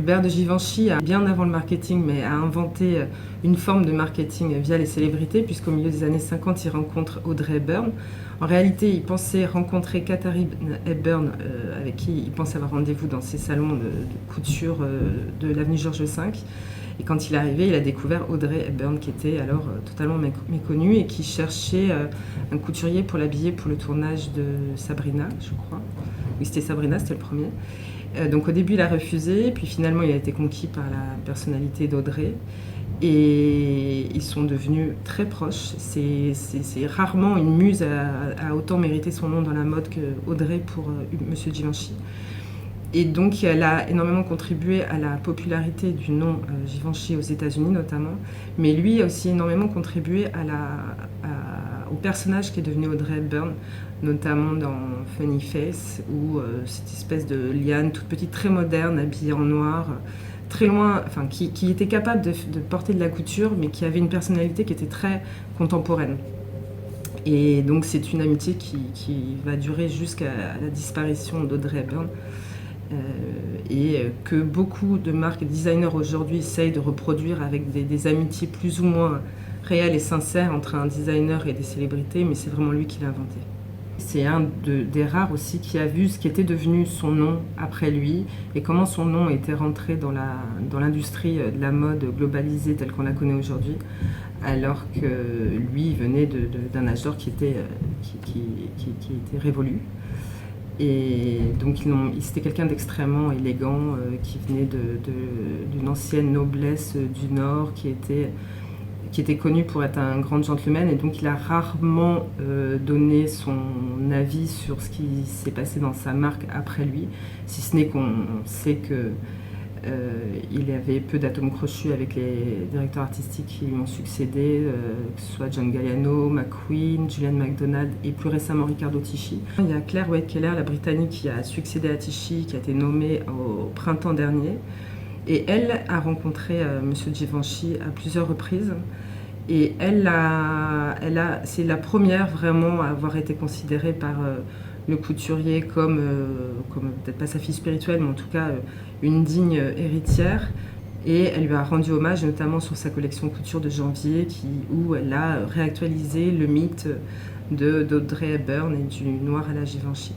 Hubert de Givenchy, bien avant le marketing, mais a inventé une forme de marketing via les célébrités, puisqu'au milieu des années 50, il rencontre Audrey Hepburn. En réalité, il pensait rencontrer Katharine Hepburn, avec qui il pense avoir rendez-vous dans ses salons de couture de l'avenue Georges V. Et quand il est arrivé, il a découvert Audrey Hepburn, qui était alors totalement méconnue et qui cherchait un couturier pour l'habiller pour le tournage de Sabrina, je crois. Oui, c'était Sabrina, c'était le premier. Donc au début, il a refusé, puis finalement, il a été conquis par la personnalité d'Audrey. Et ils sont devenus très proches. C'est rarement une muse a autant mérité son nom dans la mode que Audrey pour Monsieur Givenchy. Et donc, elle a énormément contribué à la popularité du nom Givenchy aux États-Unis notamment, mais lui a aussi énormément contribué au personnage qui est devenu Audrey Hepburn, notamment dans Funny Face, où cette espèce de liane toute petite, très moderne, habillée en noir, très loin, enfin, qui était capable de porter de la couture, mais qui avait une personnalité qui était très contemporaine. Et donc, c'est une amitié qui va durer jusqu'à la disparition d'Audrey Hepburn. Et que beaucoup de marques et designers aujourd'hui essayent de reproduire avec des amitiés plus ou moins réelles et sincères entre un designer et des célébrités, mais c'est vraiment lui qui l'a inventé. C'est un des rares aussi qui a vu ce qui était devenu son nom après lui et comment son nom était rentré dans l'industrie de la mode globalisée telle qu'on la connaît aujourd'hui, alors que lui venait d'un âge d'or qui était révolu. Et donc c'était quelqu'un d'extrêmement élégant, qui venait d'une ancienne noblesse du Nord, qui était connu pour être un grand gentleman, et donc il a rarement donné son avis sur ce qui s'est passé dans sa marque après lui, si ce n'est qu'on sait qu'il y avait peu d'atomes crochus avec les directeurs artistiques qui lui ont succédé, que ce soit John Galliano, McQueen, Julian McDonald et plus récemment Riccardo Tisci. Il y a Claire Wade Keller, la Britannique, qui a succédé à Tisci, qui a été nommée au printemps dernier. Et elle a rencontré Monsieur Givenchy à plusieurs reprises. Et c'est la première vraiment à avoir été considérée par le couturier comme peut-être pas sa fille spirituelle, mais en tout cas une digne héritière. Et elle lui a rendu hommage notamment sur sa collection couture de janvier, où elle a réactualisé le mythe d'Audrey Hepburn et du noir à la Givenchy.